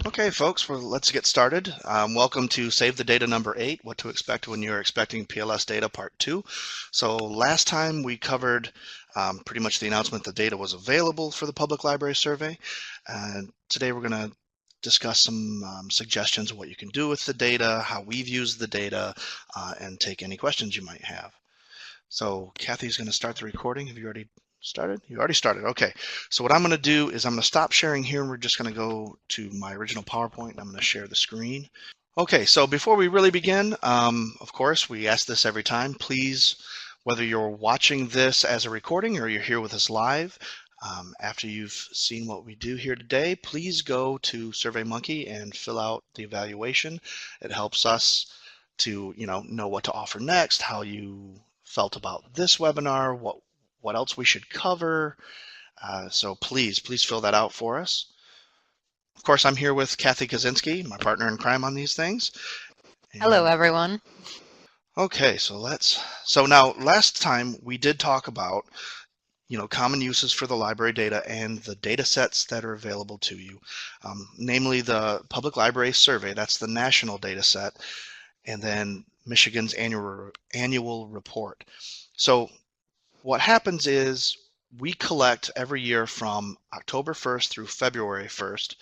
Okay, folks, well, let's get started. Welcome to Save the Data number 8, What to Expect When You're Expecting PLS Data Part 2. So last time we covered pretty much the announcement that data was available for the Public Library Survey. And today we're going to discuss some suggestions of what you can do with the data, how we've used the data, and take any questions you might have. So Kathy's going to start the recording. Have you already started? You already started. Okay. So what I'm going to do is I'm going to stop sharing here and we're just going to go to my original PowerPoint. I'm going to share the screen. Okay. So before we really begin, of course, we ask this every time. Please, whether you're watching this as a recording or you're here with us live, after you've seen what we do here today, please go to SurveyMonkey and fill out the evaluation. It helps us to know what to offer next, how you felt about this webinar, what else we should cover. So please fill that out for us. Of course, I'm here with Kathy Kaczynski, my partner in crime on these things. Hello, everyone. Okay, so now last time we did talk about common uses for the library data and the data sets that are available to you, namely the Public Library Survey, that's the national data set, and then Michigan's annual report. So what happens is we collect every year from October 1st through February 1st.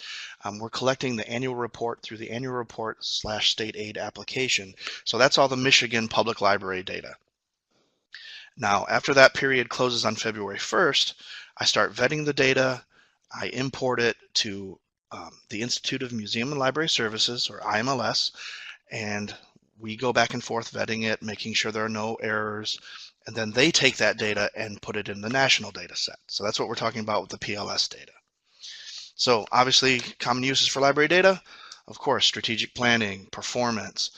We're collecting the annual report through the annual report / state aid application. So that's all the Michigan Public Library data. Now, after that period closes on February 1st, I start vetting the data. I import it to the Institute of Museum and Library Services, or IMLS, and we go back and forth vetting it, making sure there are no errors, and then they take that data and put it in the national data set. So that's what we're talking about with the PLS data. So obviously, common uses for library data, of course, strategic planning, performance,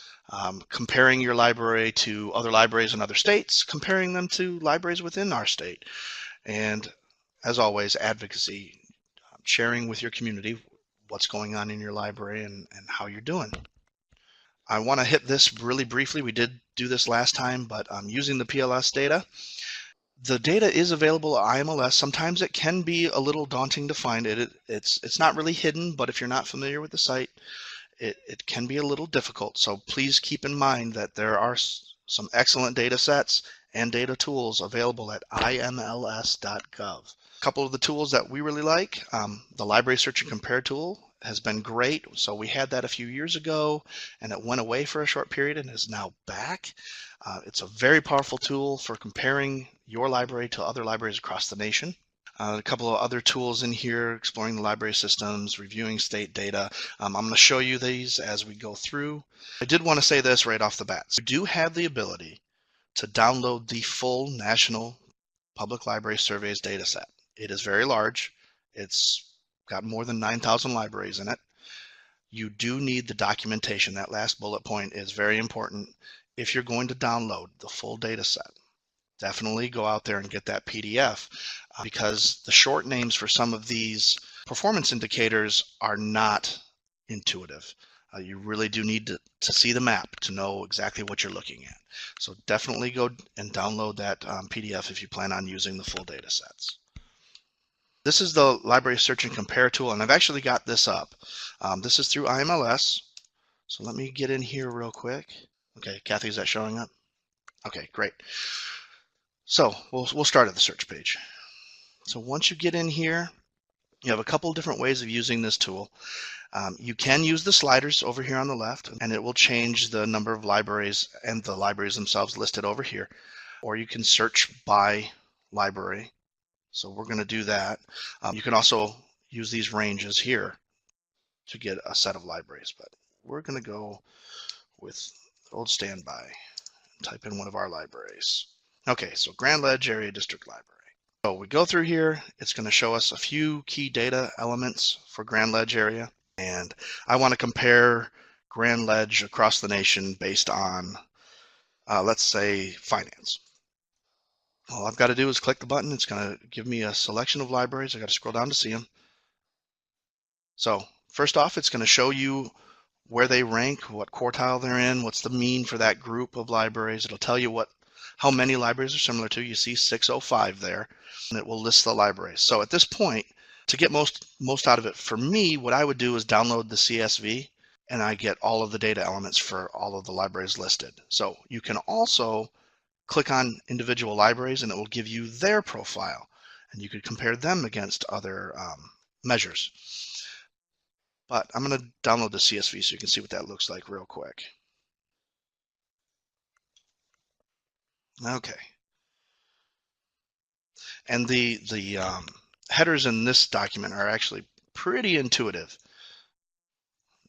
comparing your library to other libraries in other states, comparing them to libraries within our state, and as always, advocacy, sharing with your community what's going on in your library and how you're doing. I want to hit this really briefly. We did do this last time, but using the PLS data. The data is available at IMLS. Sometimes it can be a little daunting to find it. It's not really hidden, but if you're not familiar with the site, it can be a little difficult. So please keep in mind that there are some excellent data sets and data tools available at imls.gov. A couple of the tools that we really like, the Library Search and Compare tool has been great. So we had that a few years ago and it went away for a short period and is now back. It's a very powerful tool for comparing your library to other libraries across the nation. A couple of other tools in here, exploring the library systems, reviewing state data. I'm going to show you these as we go through. I did want to say this right off the bat. So you do have the ability to download the full National Public Library Surveys data set. It is very large. It's got more than 9,000 libraries in it. You do need the documentation. That last bullet point is very important. If you're going to download the full data set, definitely go out there and get that PDF because the short names for some of these performance indicators are not intuitive. You really do need to see the map to know exactly what you're looking at. So definitely go and download that PDF if you plan on using the full data sets. This is the Library Search and Compare tool, and I've actually got this up. This is through IMLS. So let me get in here real quick. Okay, Kathy, is that showing up? Okay, great. So we'll start at the search page. So once you get in here, you have a couple of different ways of using this tool. You can use the sliders over here on the left, and it will change the number of libraries and the libraries themselves listed over here. Or you can search by library. So we're going to do that. You can also use these ranges here to get a set of libraries, but we're going to go with old standby and type in one of our libraries. Okay, so Grand Ledge Area District Library. So we go through here, it's going to show us a few key data elements for Grand Ledge area, and I want to compare Grand Ledge across the nation based on, let's say, finance. All I've got to do is click the button. It's going to give me a selection of libraries. I got to scroll down to see them. So first off, it's going to show you where they rank, what quartile they're in, what's the mean for that group of libraries. It'll tell you how many libraries are similar to. You see 605 there, and it will list the libraries. So at this point, to get most out of it, for me, what I would do is download the CSV, and I get all of the data elements for all of the libraries listed. So you can also click on individual libraries and it will give you their profile, and you could compare them against other measures. But I'm going to download the CSV so you can see what that looks like real quick. Okay. And the headers in this document are actually pretty intuitive.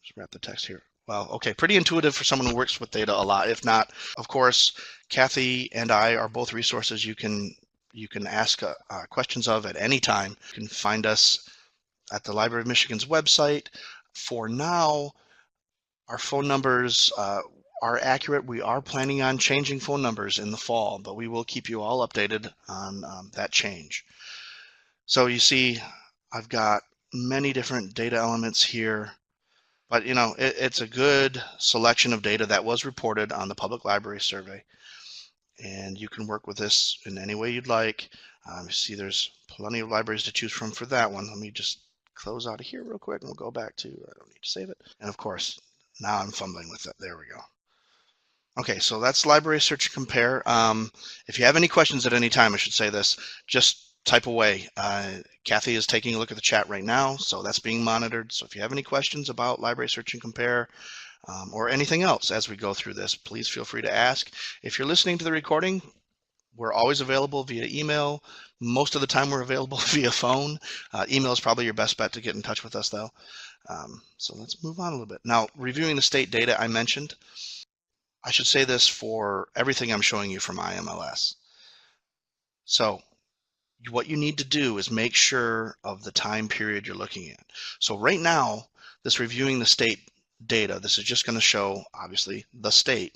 Just wrap the text here. Well, okay, pretty intuitive for someone who works with data a lot. If not, of course, Kathy and I are both resources you can ask questions of at any time. You can find us at the Library of Michigan's website. For now, our phone numbers are accurate. We are planning on changing phone numbers in the fall, but we will keep you all updated on that change. So you see, I've got many different data elements here, but you know, it's a good selection of data that was reported on the Public Library Survey, and you can work with this in any way you'd like. You see there's plenty of libraries to choose from for that one. Let me just close out of here real quick and we'll go back to, I don't need to save it. And of course, now I'm fumbling with it. There we go. Okay, so that's library search and compare. If you have any questions at any time, I should say this, just type away. Kathy is taking a look at the chat right now, so that's being monitored. So if you have any questions about library search and compare or anything else as we go through this, please feel free to ask. If you're listening to the recording, we're always available via email. Most of the time we're available via phone. Email is probably your best bet to get in touch with us though. So let's move on a little bit. Now, reviewing the state data I mentioned, I should say this for everything I'm showing you from IMLS. So what you need to do is make sure of the time period you're looking at. So right now, this reviewing the state data, this is just going to show, obviously, the state.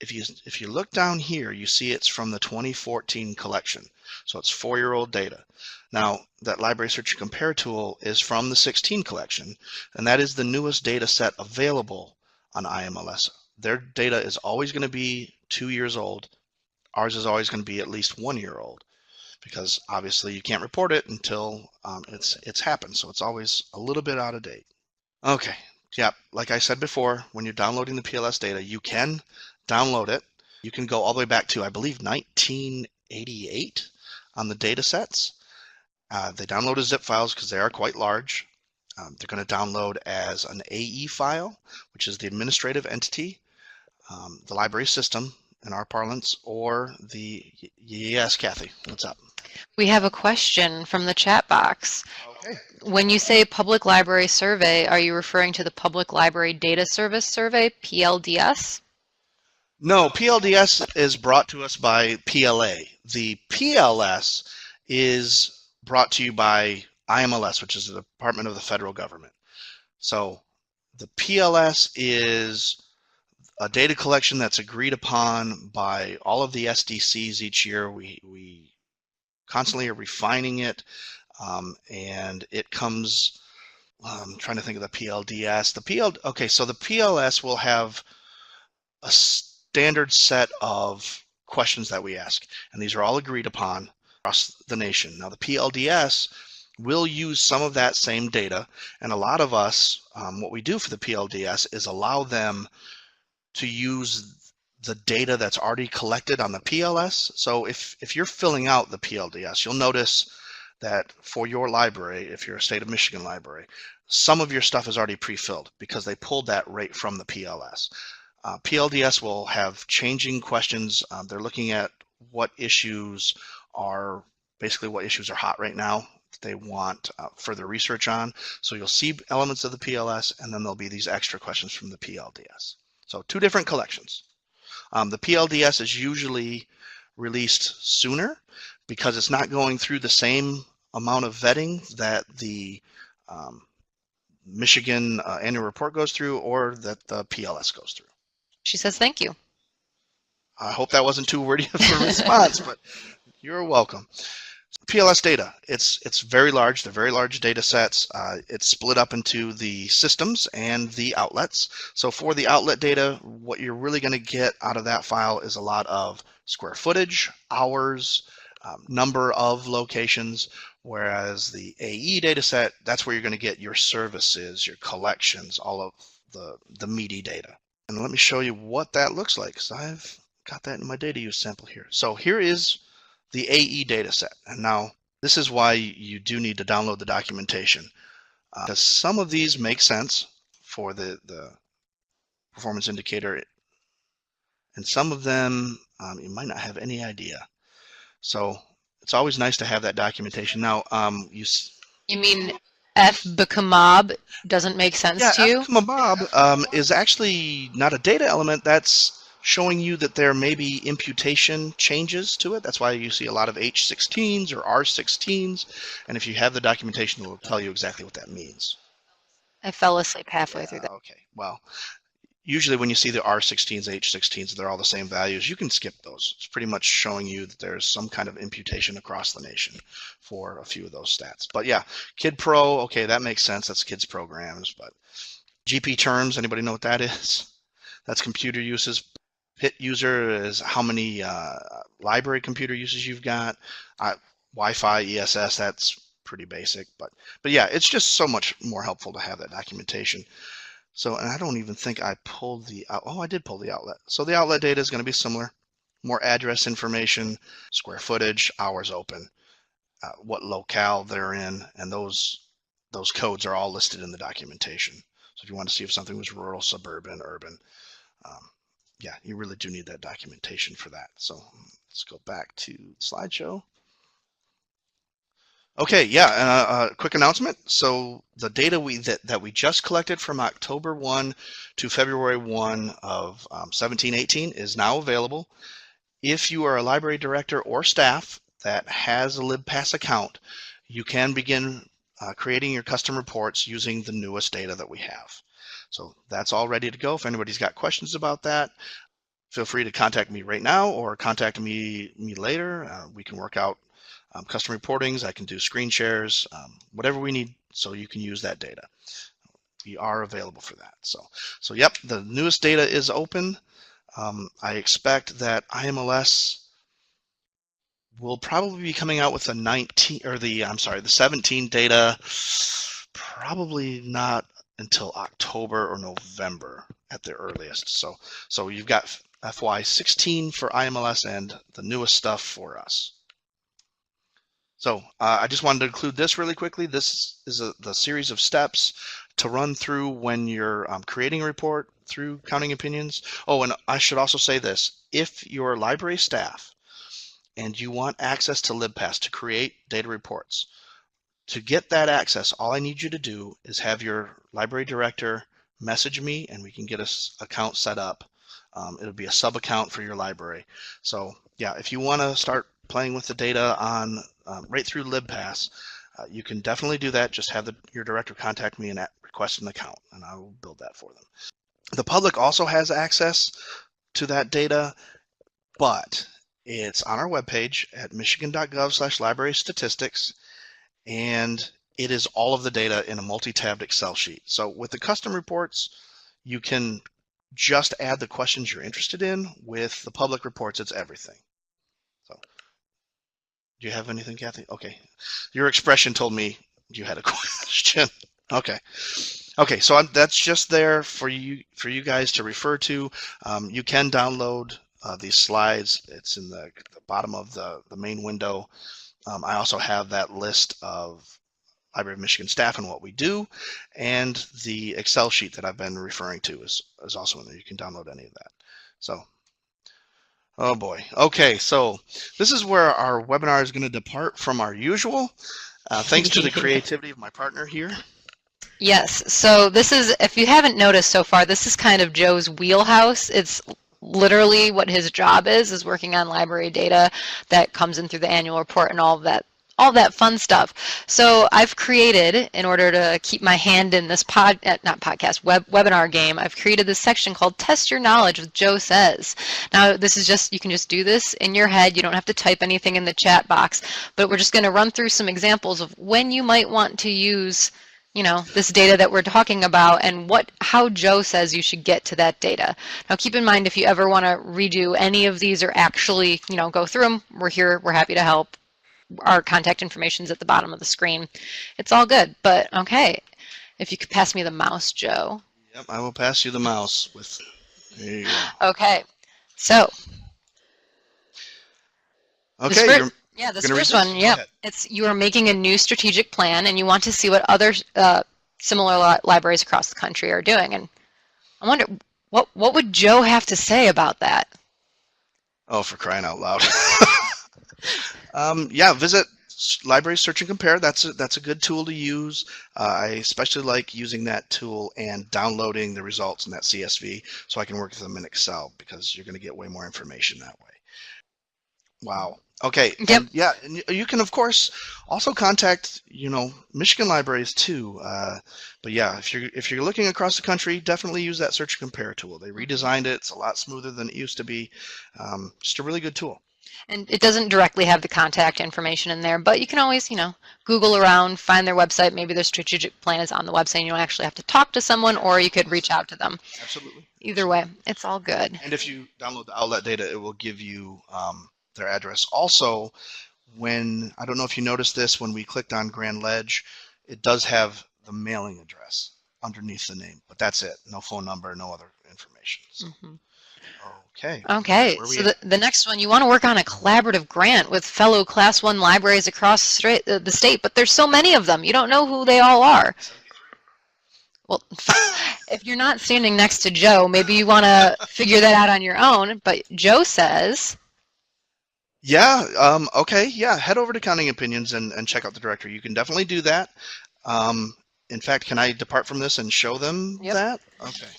If you look down here, you see it's from the 2014 collection. So it's 4-year-old data. Now, that Library Search and Compare tool is from the 16 collection, and that is the newest data set available on IMLS. Their data is always going to be 2 years old. Ours is always going to be at least 1 year old, because obviously you can't report it until it's happened. So it's always a little bit out of date. Okay, yeah, like I said before, when you're downloading the PLS data, you can download it. You can go all the way back to, I believe, 1988 on the data sets. They download as zip files because they are quite large. They're going to download as an AE file, which is the administrative entity, the library system in our parlance, or the, yes, Kathy, what's up? We have a question from the chat box. Okay. When you say Public Library Survey, are you referring to the Public Library Data Service Survey, PLDS? No, PLDS is brought to us by PLA. The PLS is brought to you by IMLS, which is the Department of the Federal Government. So the PLS is a data collection that's agreed upon by all of the SDCs each year. We constantly are refining it, and it comes, I'm trying to think of the PLDS. Okay, so the PLS will have a standard set of questions that we ask, and these are all agreed upon across the nation. Now the PLDS will use some of that same data, and a lot of us, what we do for the PLDS is allow them to use the data that's already collected on the PLS. So if you're filling out the PLDS, you'll notice that for your library, if you're a state of Michigan library, some of your stuff is already pre-filled because they pulled that right from the PLS. PLDS will have changing questions. They're looking at what issues are hot right now that they want further research on. So you'll see elements of the PLS, and then there'll be these extra questions from the PLDS. So 2 different collections. The PLDS is usually released sooner because it's not going through the same amount of vetting that the Michigan annual report goes through or that the PLS goes through. She says thank you. I hope that wasn't too wordy of a response, but you're welcome. PLS data, it's very large. They're very large data sets. It's split up into the systems and the outlets. So for the outlet data, what you're really going to get out of that file is a lot of square footage, hours, number of locations. Whereas the AE data set, that's where you're going to get your services, your collections, all of the meaty data. And let me show you what that looks like, because I've got that in my data use sample here. So here is the AE data set. And now this is why you do need to download the documentation, because some of these make sense for the performance indicator, and some of them you might not have any idea. So it's always nice to have that documentation. Now, You mean F Bkmob doesn't make sense to you? Fkmob is actually not a data element. That's showing you that there may be imputation changes to it. That's why you see a lot of H16s or R16s. And if you have the documentation, it will tell you exactly what that means. I fell asleep halfway through that. Okay, well, usually when you see the R16s, H16s, they're all the same values. You can skip those. It's pretty much showing you that there's some kind of imputation across the nation for a few of those stats. But yeah, Kid Pro, okay, that makes sense. That's kids programs. But GP terms, anybody know what that is? That's computer uses. PIT user is how many library computer uses you've got. Wi-Fi, ESS, that's pretty basic. But yeah, it's just so much more helpful to have that documentation. So, and I don't even think I pulled the, oh, I did pull the outlet. So the outlet data is going to be similar. More address information, square footage, hours open, what locale they're in, and those codes are all listed in the documentation. So if you want to see if something was rural, suburban, urban, yeah, you really do need that documentation for that. So let's go back to the slideshow. Okay, yeah, quick announcement. So the data that we just collected from October 1 to February 1 of 17-18 is now available. If you are a library director or staff that has a LibPass account, you can begin creating your custom reports using the newest data that we have. So that's all ready to go. If anybody's got questions about that, feel free to contact me right now or contact me later. We can work out custom reportings. I can do screen shares, whatever we need so you can use that data. We are available for that. So yep, the newest data is open. I expect that IMLS will probably be coming out with the 17 data, probably not until October or November at the earliest. So you've got FY16 for IMLS and the newest stuff for us. So I just wanted to include this really quickly. This is the series of steps to run through when you're creating a report through Counting Opinions. Oh, and I should also say this. If you're library staff and you want access to LibPass to create data reports, to get that access, all I need you to do is have your library director message me and we can get an account set up. It'll be a sub account for your library. So yeah, if you want to start playing with the data on right through LibPass, you can definitely do that. Just have your director contact me and request an account, and I will build that for them. The public also has access to that data, but it's on our webpage at michigan.gov/library-statistics, and it is all of the data in a multi-tabbed Excel sheet. So with the custom reports, you can just add the questions you're interested in. With the public reports, it's everything. So, do you have anything, Kathy? Okay. Your expression told me you had a question. Okay. Okay, so that's just there for you guys to refer to. You can download these slides. It's in the bottom of the main window. I also have that list of Library of Michigan staff and what we do, and the Excel sheet that I've been referring to is also in there. You can download any of that. So, oh boy. Okay, so this is where our webinar is going to depart from our usual. Thanks to the creativity of my partner here. Yes, so this is, if you haven't noticed so far, this is kind of Joe's wheelhouse. It's literally what his job is working on library data that comes in through the annual report and all that fun stuff. So I've created, in order to keep my hand in this webinar game, I've created this section called Test Your Knowledge with Joe Says. Now this is just, you can just do this in your head. You don't have to type anything in the chat box, but we're just going to run through some examples of when you might want to use, you know, this data that we're talking about and how Joe says you should get to that data. Now keep in mind, if you ever want to redo any of these or actually, you know, go through them, we're here, we're happy to help. our contact information is at the bottom of the screen. It's all good. But okay, if you could pass me the mouse, Joe. Yep, I will pass you the mouse with. There you go. Okay, so this Okay, you're yeah, this gonna read first this? one, Go yeah, ahead. it's you are making a new strategic plan and you want to see what other similar libraries across the country are doing. And I wonder what would Joe have to say about that? Oh, for crying out loud. Yeah, visit Library Search and Compare. That's a good tool to use. I especially like using that tool and downloading the results in that CSV so I can work with them in Excel because you're going to get way more information that way. Wow. Okay, Yep. and yeah, and you can of course also contact Michigan libraries too. But yeah, if you're looking across the country, definitely use that search and compare tool. They redesigned it; it's a lot smoother than it used to be. Just a really good tool. And it doesn't directly have the contact information in there, but you can always, Google around, find their website. Maybe their strategic plan is on the website and you don't actually have to talk to someone, or you could reach out to them. Absolutely. Either way, it's all good. And if you download the outlet data, it will give you their address. Also, I don't know if you noticed this, when we clicked on Grand Ledge, it does have the mailing address underneath the name, but that's it. No phone number, no other information. So. Okay. Okay, so the next one, you want to work on a collaborative grant with fellow Class 1 libraries across the state, but there's so many of them, you don't know who they all are. Well, if you're not standing next to Joe, maybe you want to figure that out on your own, but Joe says... Yeah, okay, yeah, head over to Counting Opinions and check out the directory. You can definitely do that. In fact, can I depart from this and show them that? Okay.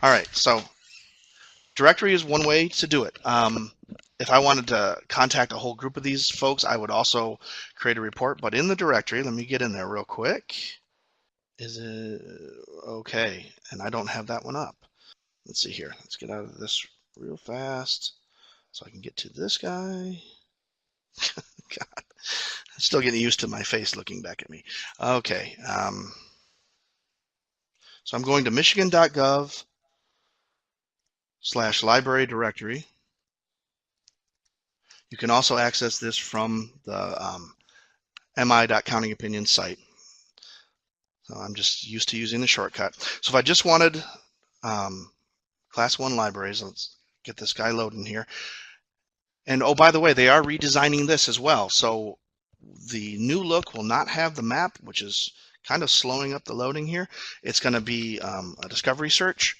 All right, so directory is one way to do it. If I wanted to contact a whole group of these folks, I would also create a report, but in the directory, let me get in there real quick. Is it okay? And I don't have that one up. Let's see here. Let's get out of this real fast so I can get to this guy. God, I'm still getting used to my face looking back at me. Okay. So I'm going to michigan.gov/library directory. You can also access this from the mi.countingopinions site. So I'm just used to using the shortcut. So if I just wanted Class 1 libraries, let's get this guy loading here. And oh, by the way, they are redesigning this as well. So the new look will not have the map, which is kind of slowing up the loading here. It's going to be a discovery search,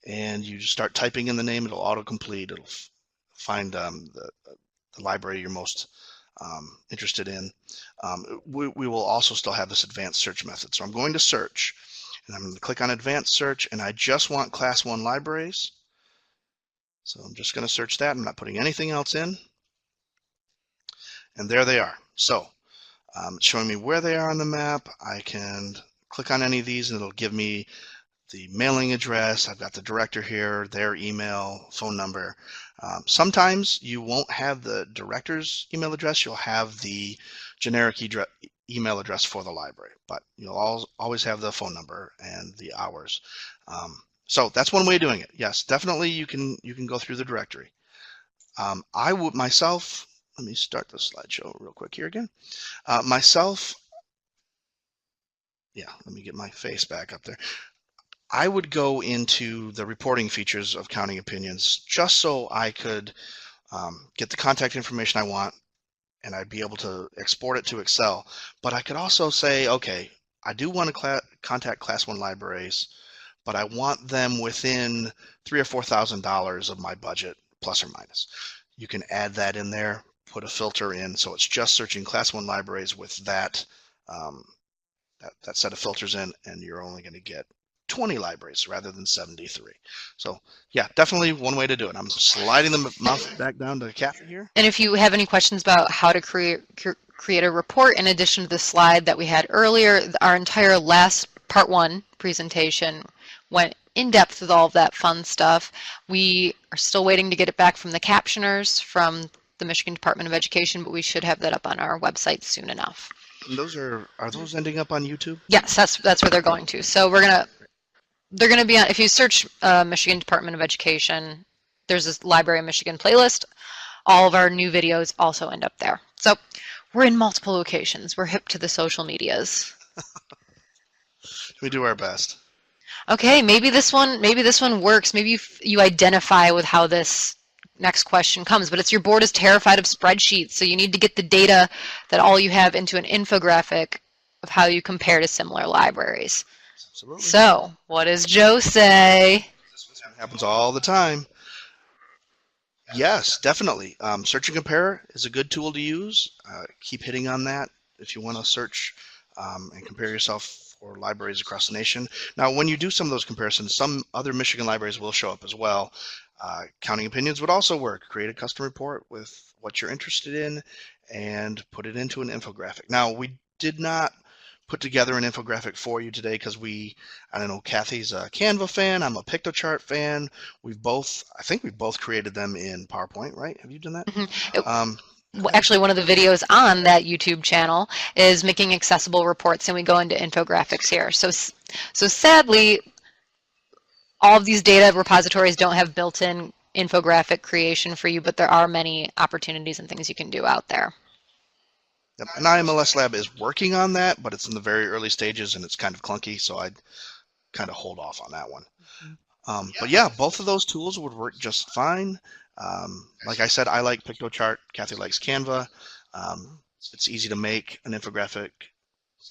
and you just start typing in the name, it'll autocomplete. It'll find the library you're most interested in. We will also still have this advanced search method. So I'm going to search, and I'm going to click on advanced search, and I just want Class 1 libraries. So I'm just going to search that. I'm not putting anything else in. And there they are. So it's showing me where they are on the map. I can click on any of these and it'll give me the mailing address. I've got the director here, their email, phone number. Sometimes you won't have the director's email address. You'll have the generic email address for the library, but you'll always have the phone number and the hours. So that's one way of doing it. Yes, definitely you can go through the directory. I would myself, let me start the slideshow real quick here again. Let me get my face back up there. I would go into the reporting features of Counting Opinions just so I could get the contact information I want, and I'd be able to export it to Excel. But I could also say, okay, I do want to contact Class 1 libraries, but I want them within $3,000 or $4,000 of my budget, plus or minus. You can add that in there, put a filter in, so it's just searching Class 1 libraries with that set of filters in, and you're only going to get 20 libraries rather than 73. So yeah, definitely one way to do it. I'm sliding the mouse back down to Kathy here. And if you have any questions about how to create a report, in addition to the slide that we had earlier, our entire last part 1 presentation went in depth with all of that fun stuff. We are still waiting to get it back from the captioners from the Michigan Department of Education, but we should have that up on our website soon enough. And those are those ending up on YouTube? Yes, that's where they're going to. So they're gonna be on, if you search Michigan Department of Education, there's this Library of Michigan playlist. All of our new videos also end up there. So We're in multiple locations. We're hip to the social medias. We do our best. Okay, maybe this one works. Maybe you identify with how this next question comes, but it's your board is terrified of spreadsheets, so you need to get the data that all you have into an infographic of how you compare to similar libraries. Absolutely. So, what does Joe say? It happens all the time. Yes, definitely. Search and compare is a good tool to use. Keep hitting on that if you want to search and compare yourself for libraries across the nation. Now, when you do some of those comparisons, some other Michigan libraries will show up as well. Counting opinions would also work. Create a custom report with what you're interested in and put it into an infographic. Now, we did not put together an infographic for you today because I don't know, Kathy's a Canva fan, I'm a Pictochart fan. I think we've both created them in PowerPoint, right? Have you done that? Actually, one of the videos on that YouTube channel is making accessible reports, and we go into infographics here. So sadly, all of these data repositories don't have built-in infographic creation for you, but there are many opportunities and things you can do out there. Yep. An IMLS lab is working on that, but it's in the very early stages and it's kind of clunky, so I'd kind of hold off on that one. But yeah, both of those tools would work just fine. Like I said, I like Pictochart. Kathy likes Canva. It's easy to make an infographic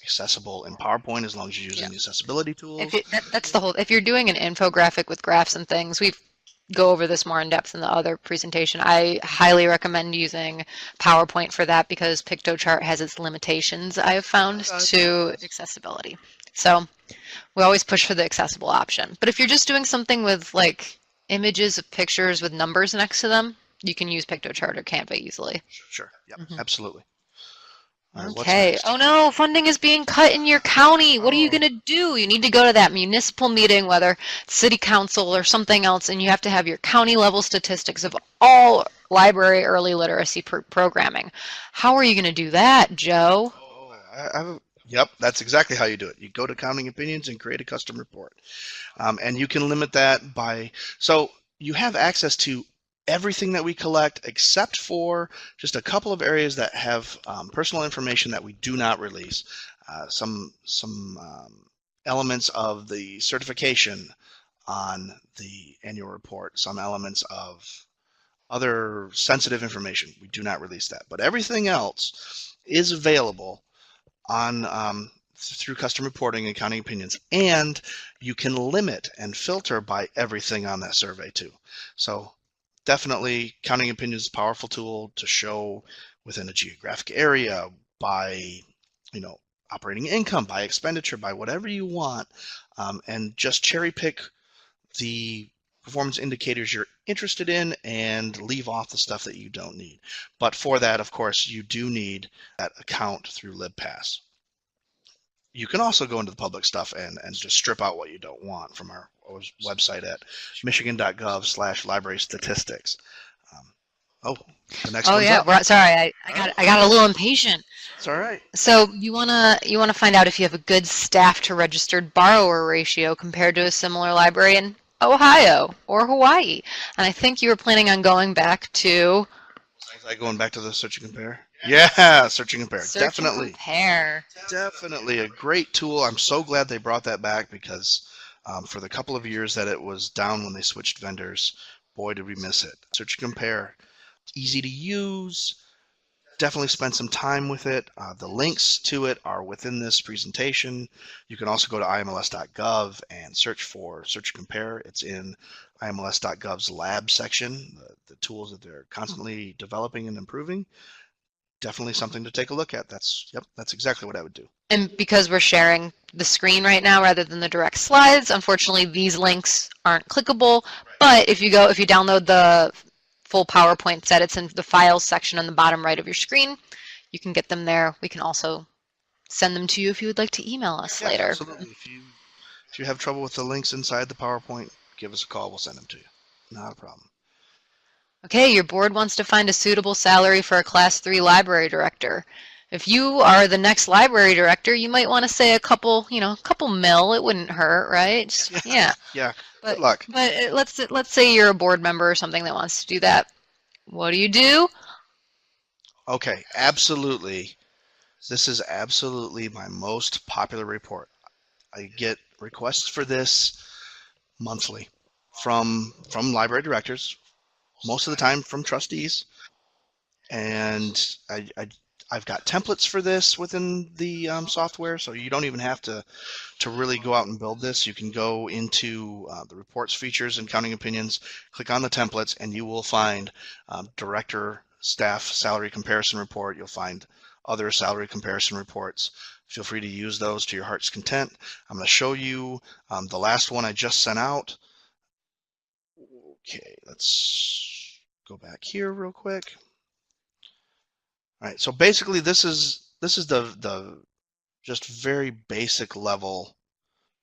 accessible in PowerPoint as long as you're using the accessibility tools. That's the whole. If you're doing an infographic with graphs and things, we've go over this more in depth in the other presentation. I highly recommend using PowerPoint for that because Pictochart has its limitations, I have found, to accessibility. So we always push for the accessible option. But if you're just doing something with like images of pictures with numbers next to them, you can use Pictochart or Canva easily. Sure. Yep. Absolutely. Okay. Oh no, funding is being cut in your county. What are you going to do? You need to go to that municipal meeting, whether city council or something else, and you have to have your county level statistics of all library early literacy programming. How are you going to do that, Joe? Yep, that's exactly how you do it. You go to Counting Opinions and create a custom report. And you can limit that by, so you have access to everything that we collect except for just a couple of areas that have personal information that we do not release. Some elements of the certification on the annual report, some elements of other sensitive information. We do not release that. But everything else is available on through custom reporting and Counting Opinions, and you can limit and filter by everything on that survey too. So definitely Counting Opinions is a powerful tool to show within a geographic area by, operating income, by expenditure, by whatever you want, and just cherry pick the performance indicators you're interested in and leave off the stuff that you don't need. But for that, of course, you do need that account through LibPass. You can also go into the public stuff and just strip out what you don't want from our website at michigan.gov/library statistics. The next one's up. Sorry, I got a little impatient. It's all right. So you wanna find out if you have a good staff to registered borrower ratio compared to a similar library in Ohio or Hawaii. And I think you were planning on going back to. Was I going back to the search and compare? Yeah, search and compare. Definitely. Definitely a great tool. I'm so glad they brought that back because for the couple of years that it was down when they switched vendors, boy, did we miss it. Search and compare. Easy to use. Definitely spend some time with it. The links to it are within this presentation. You can also go to IMLS.gov and search for Search and Compare. It's in IMLS.gov's lab section, the tools that they're constantly developing and improving. Definitely something to take a look at. That's exactly what I would do. And because we're sharing the screen right now rather than the direct slides, unfortunately these links aren't clickable. But if you download the full PowerPoint set, it's in the files section on the bottom right of your screen. You can get them there. We can also send them to you if you would like to email us later. Absolutely. If you have trouble with the links inside the PowerPoint, give us a call. We'll send them to you. Not a problem. Okay, your board wants to find a suitable salary for a Class 3 library director. If you are the next library director, you might want to say a couple mil. It wouldn't hurt, right? Yeah. Yeah. Good luck. But let's say you're a board member or something that wants to do that. What do? Okay, absolutely. This is absolutely my most popular report. I get requests for this monthly from library directors, most of the time from trustees, and I've got templates for this within the software, so you don't even have to really go out and build this. You can go into the reports, features, and counting opinions, click on the templates, and you will find director staff salary comparison report. You'll find other salary comparison reports. Feel free to use those to your heart's content. I'm going to show you the last one I just sent out. Okay, let's go back here real quick. All right, so basically this is the just very basic level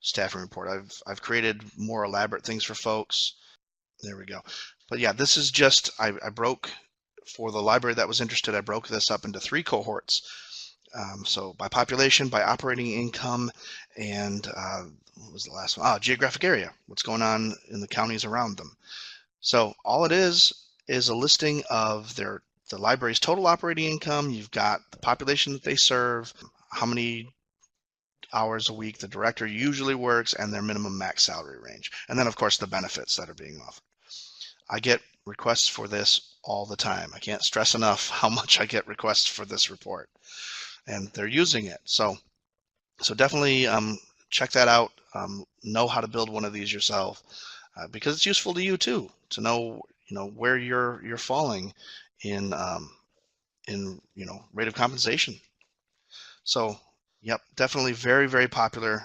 staffing report. I've created more elaborate things for folks. There we go. But yeah, this is just I broke for the library that was interested. I broke this up into 3 cohorts. So by population, by operating income, and what was the last one? Geographic area. What's going on in the counties around them. So all it is a listing of the library's total operating income. You've got the population that they serve, how many hours a week the director usually works, and their minimum max salary range. And then, of course, the benefits that are being offered. I get requests for this all the time. I can't stress enough how much I get requests for this report. And they're using it. So definitely check that out. Know how to build one of these yourself, because it's useful to you too, to know where you're falling in rate of compensation. So yep, definitely very, very popular.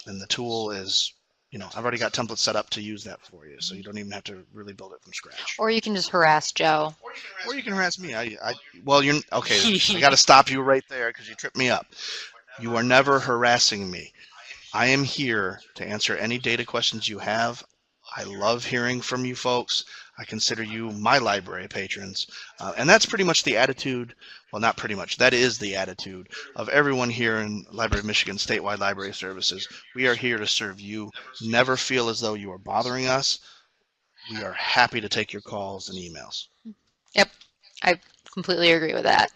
And the tool is, I've already got templates set up to use that for you, so you don't even have to really build it from scratch. Or you can just harass Joe. Or you can harass me. Well, you're okay. I got to stop you right there because you tripped me up. You are never harassing me. I am here to answer any data questions you have. I love hearing from you folks. I consider you my library patrons. And that's pretty much the attitude, well, not pretty much, that is the attitude of everyone here in Library of Michigan Statewide Library Services. We are here to serve you. Never feel as though you are bothering us. We are happy to take your calls and emails. Yep, I completely agree with that.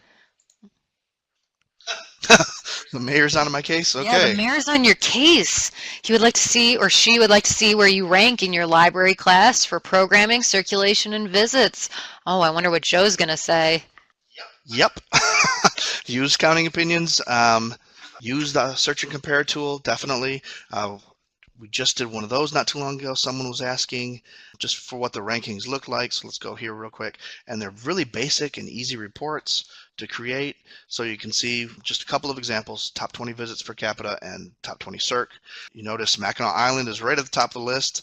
The mayor's on my case? Okay. Yeah, the mayor's on your case. He would like to see, or she would like to see, where you rank in your library class for programming, circulation, and visits. Oh, I wonder what Joe's going to say. Yep. Use counting opinions. Use the search and compare tool, definitely. We just did one of those not too long ago. Someone was asking just for what the rankings look like. So let's go here real quick. And they're really basic and easy reports to create. So you can see just a couple of examples: top 20 visits per capita and top 20 circ. You notice Mackinac Island is right at the top of the list.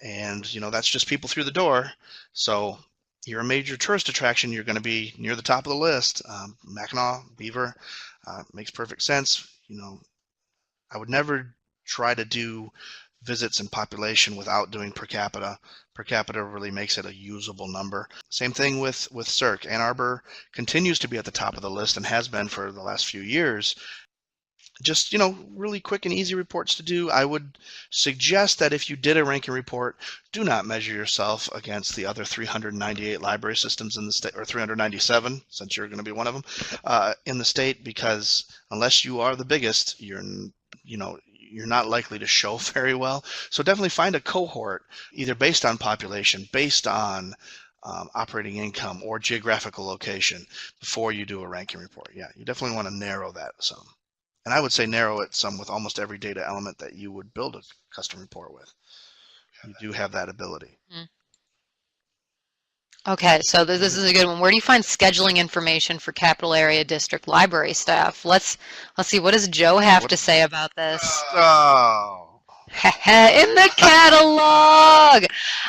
And that's just people through the door. So you're a major tourist attraction, you're going to be near the top of the list. Mackinac, Beaver, makes perfect sense. I would never try to do visits and population without doing per capita. Per capita really makes it a usable number. Same thing with circ. Ann Arbor continues to be at the top of the list and has been for the last few years. Just, really quick and easy reports to do. I would suggest that if you did a ranking report, do not measure yourself against the other 398 library systems in the state, or 397, since you're going to be one of them, in the state, because unless you are the biggest, you're not likely to show very well. So definitely find a cohort, either based on population, based on operating income, or geographical location, before you do a ranking report. Yeah, you definitely want to narrow that some. And I would say narrow it some with almost every data element that you would build a custom report with. You do have that ability. Okay, so this is a good one. Where do you find scheduling information for capital area district library staff? Let's see, what does Joe have to say about this? Oh. In the catalog!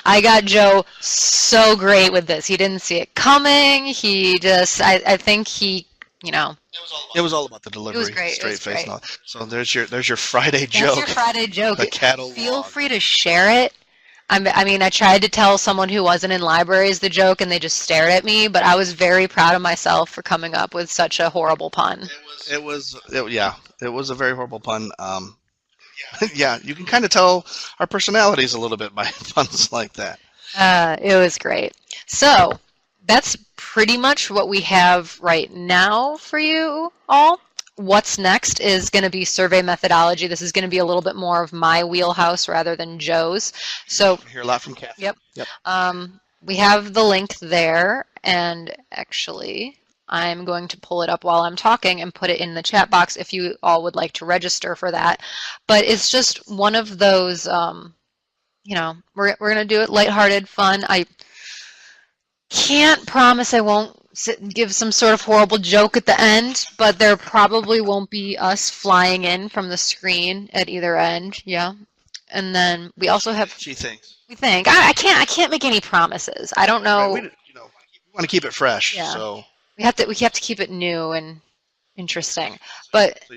I got Joe so great with this. He didn't see it coming. He just, I think he, It was all about the delivery. It was great. Straight face. Great. And all. So there's your Friday joke. That's your Friday joke. The catalog. Feel free to share it. I mean, I tried to tell someone who wasn't in libraries the joke, and they just stared at me, but I was very proud of myself for coming up with such a horrible pun. It was a very horrible pun. Yeah, you can kind of tell our personalities a little bit by puns like that. It was great. So that's pretty much what we have right now for you all. What's next is going to be survey methodology. This is going to be a little bit more of my wheelhouse rather than Joe's. So, I hear a lot from Kathy. yep. Yep. We have the link there, and actually, I'm going to pull it up while I'm talking and put it in the chat box if you all would like to register for that. But it's just one of those, you know, we're going to do it lighthearted, fun. I can't promise I won't sit and give some sort of horrible joke at the end, but there probably won't be us flying in from the screen at either end. Yeah. And then we also have. She thinks. We think I can't make any promises. I don't know. Right, we want to keep it fresh. Yeah. So we have to keep it new and interesting. But so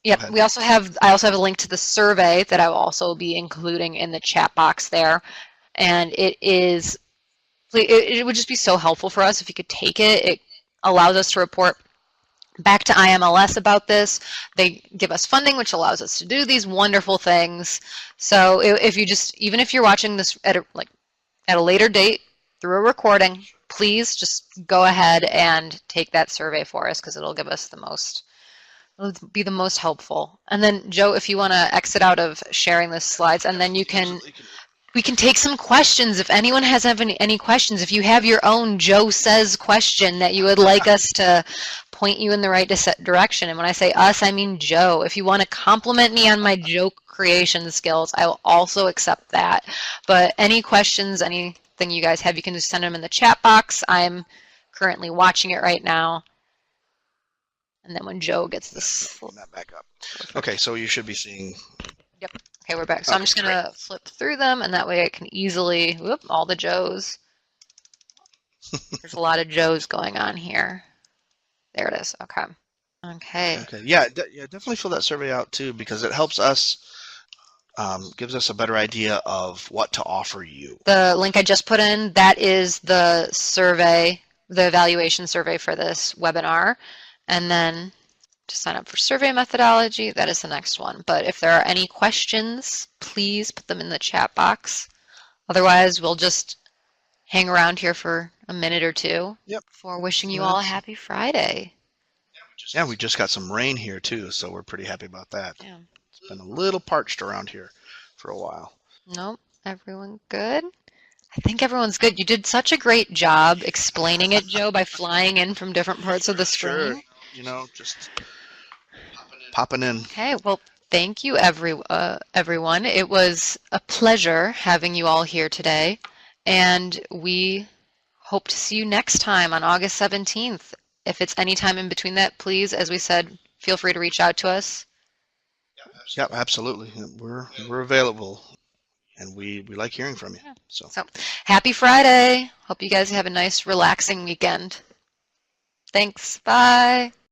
yep, I also have a link to the survey that I will also be including in the chat box there, and it would just be so helpful for us if you could take it. It allows us to report back to IMLS about this. They give us funding, which allows us to do these wonderful things. So if you just, even if you're watching this at a later date through a recording, please just go ahead and take that survey for us, because it'll give us it'll be the most helpful. And then Joe, if you want to exit out of sharing the slides, and then we can take some questions. If anyone has any questions, if you have your own Joe Says question that you would like us to point you in the right direction, and when I say us, I mean Joe. If you want to compliment me on my joke creation skills, I will also accept that. But any questions, anything you guys have, you can just send them in the chat box. I'm currently watching it right now. And then when Joe gets this. That back up. Okay, so you should be seeing. Yep. Okay, we're back. So I'm just going to flip through them, and that way I can easily, all the Joes. There's a lot of Joes going on here. There it is. Okay. Okay. Okay. Yeah, definitely fill that survey out too, because it helps us, gives us a better idea of what to offer you. The link I just put in, that is the survey, the evaluation survey for this webinar. And then to sign up for survey methodology, that is the next one. But if there are any questions, please put them in the chat box. Otherwise, we'll just hang around here for a minute or two before wishing you all a happy Friday. Yeah, we just got some rain here too, so we're pretty happy about that. Yeah. It's been a little parched around here for a while. Nope, everyone good? I think everyone's good. You did such a great job explaining it, Joe, by flying in from different parts of the screen. Sure, just popping in. Okay, well, thank you, everyone. It was a pleasure having you all here today, and we hope to see you next time on August 17th. If it's any time in between that, please, as we said, feel free to reach out to us. Yep, absolutely. We're available, and we like hearing from you. Yeah. So happy Friday. Hope you guys have a nice, relaxing weekend. Thanks. Bye.